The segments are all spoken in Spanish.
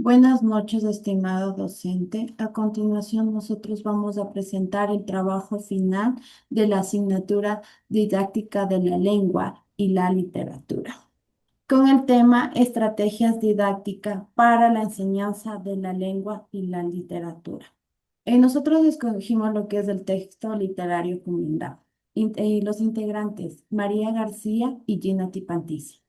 Buenas noches, estimado docente. A continuación, nosotros vamos a presentar el trabajo final de la asignatura Didáctica de la Lengua y la Literatura, con el tema Estrategias didácticas para la enseñanza de la lengua y la literatura. Nosotros escogimos lo que es el texto literario Cumindá y los integrantes María García y Gina Tipantizi.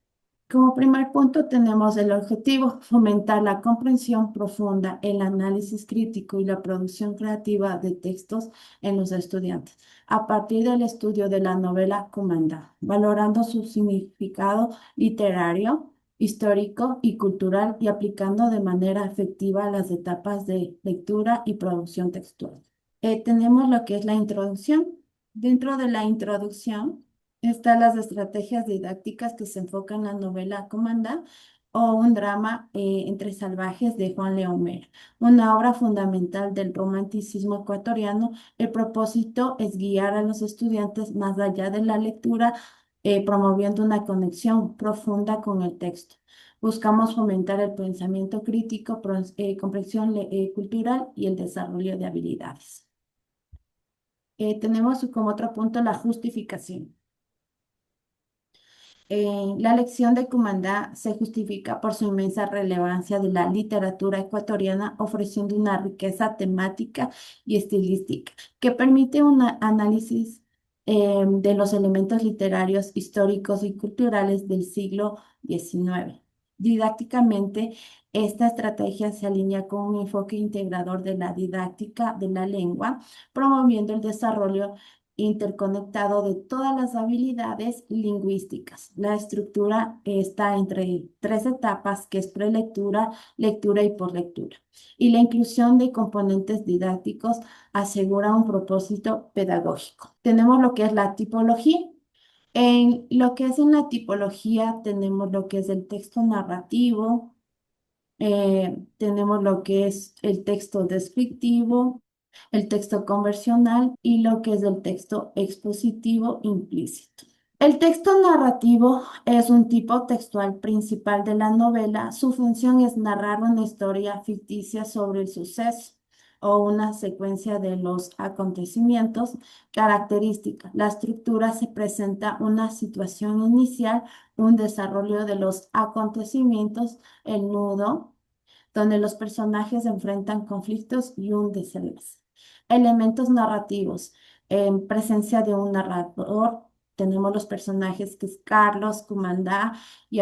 Como primer punto tenemos el objetivo, fomentar la comprensión profunda, el análisis crítico y la producción creativa de textos en los estudiantes, a partir del estudio de la novela Cumandá, valorando su significado literario, histórico y cultural y aplicando de manera efectiva las etapas de lectura y producción textual. Tenemos lo que es la introducción. Dentro de la introducción, están las estrategias didácticas que se enfocan en la novela Comanda o un drama entre salvajes de Juan León Mera, una obra fundamental del romanticismo ecuatoriano. El propósito es guiar a los estudiantes más allá de la lectura, promoviendo una conexión profunda con el texto. Buscamos fomentar el pensamiento crítico, comprensión cultural y el desarrollo de habilidades. Tenemos como otro punto la justificación. La lección de Cumandá se justifica por su inmensa relevancia de la literatura ecuatoriana, ofreciendo una riqueza temática y estilística que permite un análisis de los elementos literarios, históricos y culturales del siglo XIX. Didácticamente, esta estrategia se alinea con un enfoque integrador de la didáctica de la lengua, promoviendo el desarrollo interconectado de todas las habilidades lingüísticas. La estructura está entre tres etapas, que es prelectura, lectura y poslectura. Y la inclusión de componentes didácticos asegura un propósito pedagógico. Tenemos lo que es la tipología. En lo que es en la tipología tenemos lo que es el texto narrativo, tenemos lo que es el texto descriptivo, el texto conversional y lo que es el texto expositivo implícito. El texto narrativo es un tipo textual principal de la novela. Su función es narrar una historia ficticia sobre el suceso o una secuencia de los acontecimientos. Característica: la estructura se presenta una situación inicial, un desarrollo de los acontecimientos, el nudo, donde los personajes enfrentan conflictos y un desenlace. Elementos narrativos. En presencia de un narrador, tenemos los personajes que es Carlos, Cumandá y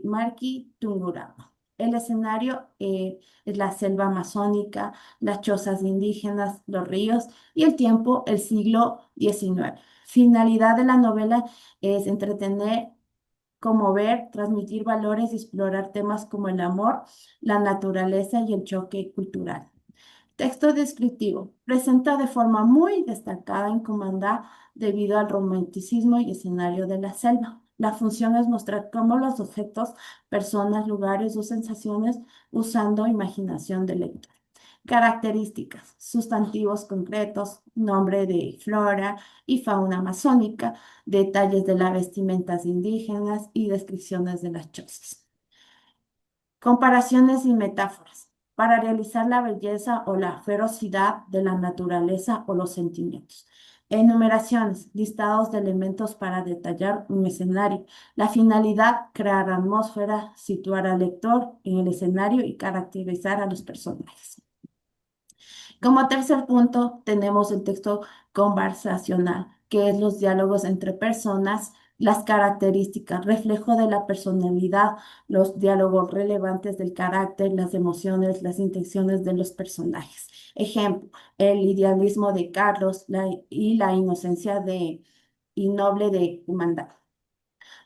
Marqui Tungurahua. El escenario es la selva amazónica, las chozas indígenas, los ríos y el tiempo, el siglo XIX. Finalidad de la novela es entretener, conmover, transmitir valores y explorar temas como el amor, la naturaleza y el choque cultural. Texto descriptivo. Presenta de forma muy destacada en Comandá debido al romanticismo y escenario de la selva. La función es mostrar cómo los objetos, personas, lugares o sensaciones usando imaginación del lector. Características: sustantivos concretos, nombre de flora y fauna amazónica, detalles de las vestimentas indígenas y descripciones de las chozas. Comparaciones y metáforas para realizar la belleza o la ferocidad de la naturaleza o los sentimientos. Enumeraciones, listados de elementos para detallar un escenario. La finalidad: crear atmósfera, situar al lector en el escenario y caracterizar a los personajes. Como tercer punto, tenemos el texto conversacional, que es los diálogos entre personas, las características, reflejo de la personalidad, los diálogos relevantes del carácter, las emociones, las intenciones de los personajes. Ejemplo: el idealismo de Carlos y la inocencia y noble de Humandad.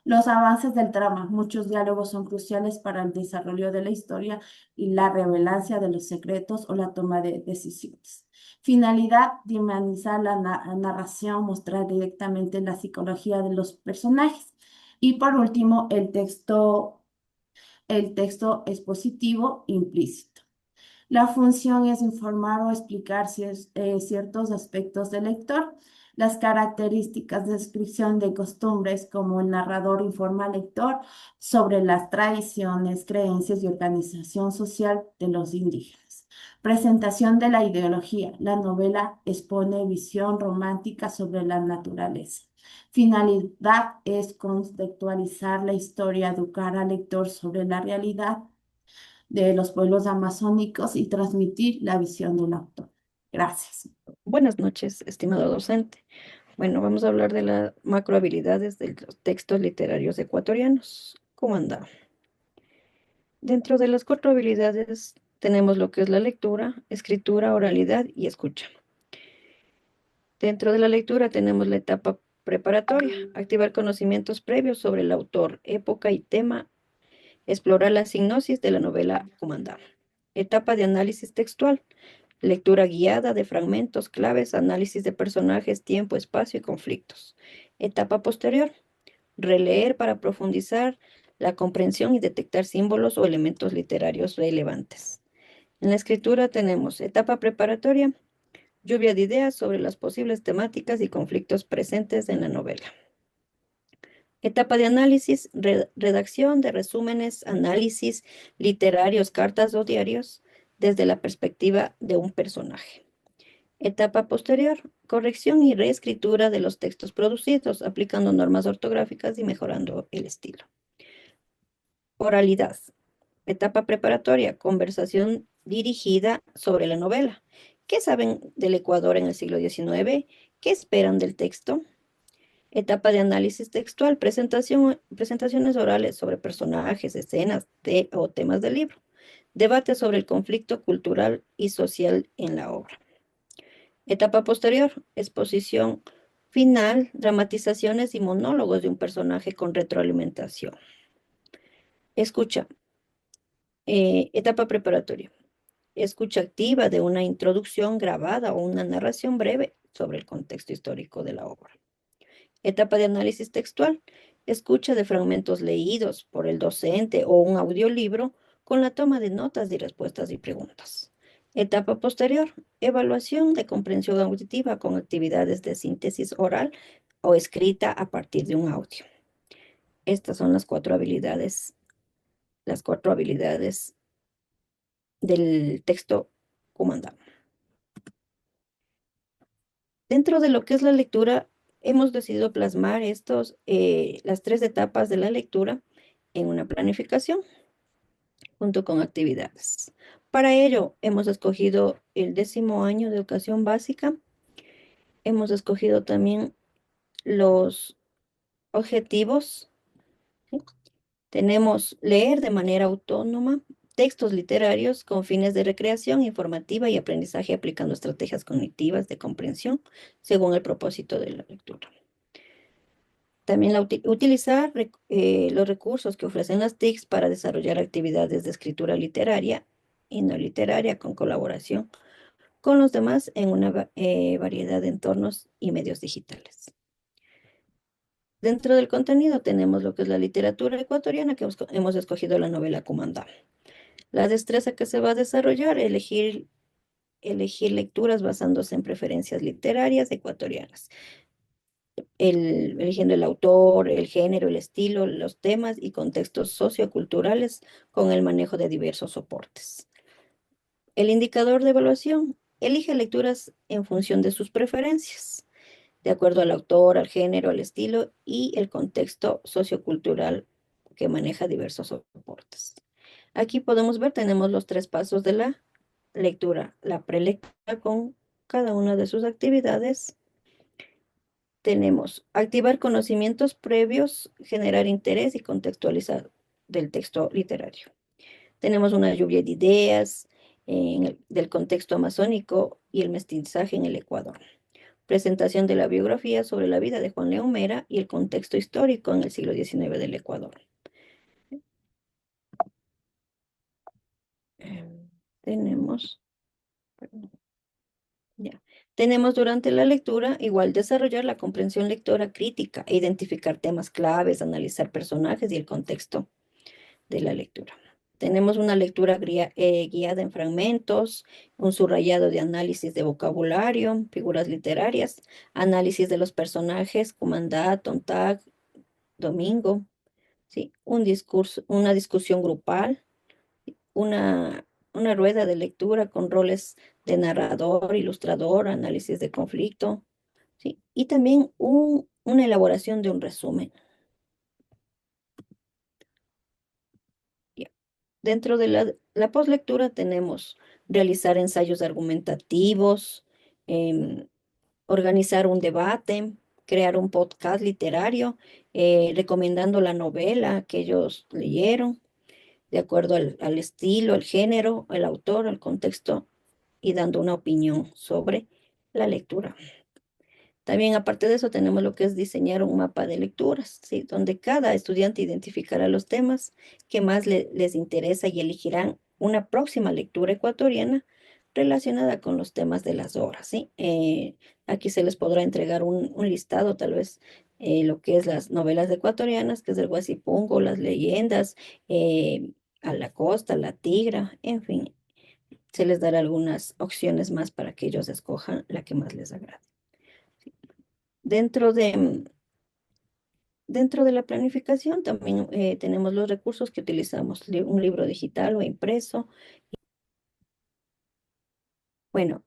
Los avances del trama. Muchos diálogos son cruciales para el desarrollo de la historia y la revelancia de los secretos o la toma de decisiones. Finalidad: dinamizar la narración, mostrar directamente la psicología de los personajes. Y por último, el texto expositivo implícito. La función es informar o explicar ciertos aspectos del lector. Las características de descripción de costumbres, como el narrador informa al lector sobre las tradiciones, creencias y organización social de los indígenas. Presentación de la ideología. La novela expone visión romántica sobre la naturaleza. Finalidad es contextualizar la historia, educar al lector sobre la realidad de los pueblos amazónicos y transmitir la visión del autor. Gracias. Buenas noches, estimado docente. Bueno, vamos a hablar de las macrohabilidades de los textos literarios ecuatorianos. ¿Cómo anda? Dentro de las cuatro habilidades tenemos lo que es la lectura, escritura, oralidad y escucha. Dentro de la lectura tenemos la etapa preparatoria, activar conocimientos previos sobre el autor, época y tema, explorar la sinopsis de la novela Comandá. Etapa de análisis textual, lectura guiada de fragmentos claves, análisis de personajes, tiempo, espacio y conflictos. Etapa posterior, releer para profundizar la comprensión y detectar símbolos o elementos literarios relevantes. En la escritura tenemos etapa preparatoria, lluvia de ideas sobre las posibles temáticas y conflictos presentes en la novela. Etapa de análisis, redacción de resúmenes, análisis literarios, cartas o diarios desde la perspectiva de un personaje. Etapa posterior, corrección y reescritura de los textos producidos, aplicando normas ortográficas y mejorando el estilo. Oralidad. Etapa preparatoria, conversación dirigida sobre la novela. ¿Qué saben del Ecuador en el siglo XIX? ¿Qué esperan del texto? Etapa de análisis textual, presentaciones orales sobre personajes, escenas o temas del libro. Debate sobre el conflicto cultural y social en la obra. Etapa posterior, exposición final, dramatizaciones y monólogos de un personaje con retroalimentación. Escucha, etapa preparatoria. Escucha activa de una introducción grabada o una narración breve sobre el contexto histórico de la obra. Etapa de análisis textual. Escucha de fragmentos leídos por el docente o un audiolibro con la toma de notas y respuestas y preguntas. Etapa posterior. Evaluación de comprensión auditiva con actividades de síntesis oral o escrita a partir de un audio. Estas son las cuatro habilidades del texto comandado. Dentro de lo que es la lectura, hemos decidido plasmar las tres etapas de la lectura en una planificación junto con actividades. Para ello, hemos escogido el 10º año de educación básica. Hemos escogido también los objetivos. ¿Sí? Tenemos leer de manera autónoma textos literarios con fines de recreación informativa y aprendizaje aplicando estrategias cognitivas de comprensión según el propósito de la lectura. También utilizar los recursos que ofrecen las TICs para desarrollar actividades de escritura literaria y no literaria con colaboración con los demás en una variedad de entornos y medios digitales. Dentro del contenido tenemos lo que es la literatura ecuatoriana, que hemos escogido la novela Comandá. La destreza que se va a desarrollar, elegir lecturas basándose en preferencias literarias ecuatorianas, eligiendo el autor, el género, el estilo, los temas y contextos socioculturales con el manejo de diversos soportes. El indicador de evaluación elige lecturas en función de sus preferencias, de acuerdo al autor, al género, al estilo y el contexto sociocultural que maneja diversos soportes. Aquí podemos ver, tenemos los 3 pasos de la lectura, la prelectura con cada una de sus actividades. Tenemos activar conocimientos previos, generar interés y contextualizar del texto literario. Tenemos una lluvia de ideas del contexto amazónico y el mestizaje en el Ecuador. Presentación de la biografía sobre la vida de Juan León Mera y el contexto histórico en el siglo XIX del Ecuador. Tenemos, perdón, ya. Tenemos durante la lectura igual desarrollar la comprensión lectora crítica e identificar temas claves, analizar personajes y el contexto de la lectura. Tenemos una lectura guiada en fragmentos, un subrayado de análisis de vocabulario, figuras literarias, análisis de los personajes, Comandat, Tontag, Domingo, ¿sí? Un discurso, una discusión grupal, una rueda de lectura con roles de narrador, ilustrador, análisis de conflicto, ¿sí? Y también una elaboración de un resumen. Ya. Dentro de la poslectura tenemos realizar ensayos argumentativos, em, organizar un debate, crear un podcast literario, recomendando la novela que ellos leyeron, de acuerdo al estilo, el género, el autor, el contexto, y dando una opinión sobre la lectura. También, aparte de eso, tenemos lo que es diseñar un mapa de lecturas, ¿sí? Donde cada estudiante identificará los temas que más les interesa y elegirán una próxima lectura ecuatoriana relacionada con los temas de las obras, ¿sí? Aquí se les podrá entregar un listado, tal vez, lo que es las novelas ecuatorianas, que es el Guasipungo, las leyendas, a la costa, la tigra, en fin, se les dará algunas opciones más para que ellos escojan la que más les agrade. Dentro dentro de la planificación también tenemos los recursos que utilizamos, un libro digital o impreso. Bueno,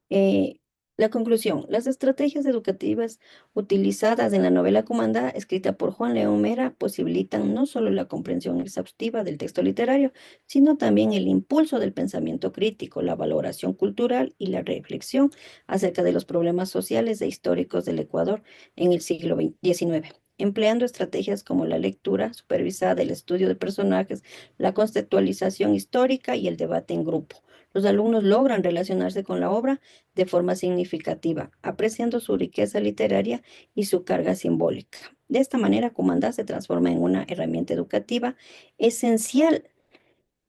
la conclusión, las estrategias educativas utilizadas en la novela Comandá, escrita por Juan León Mera, posibilitan no solo la comprensión exhaustiva del texto literario, sino también el impulso del pensamiento crítico, la valoración cultural y la reflexión acerca de los problemas sociales e históricos del Ecuador en el siglo XIX, empleando estrategias como la lectura supervisada, el estudio de personajes, la conceptualización histórica y el debate en grupo. Los alumnos logran relacionarse con la obra de forma significativa, apreciando su riqueza literaria y su carga simbólica. De esta manera, Comandá se transforma en una herramienta educativa esencial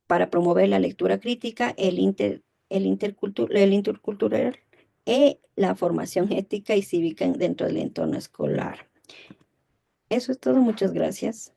para promover la lectura crítica, el intercultural y la formación ética y cívica dentro del entorno escolar. Eso es todo. Muchas gracias.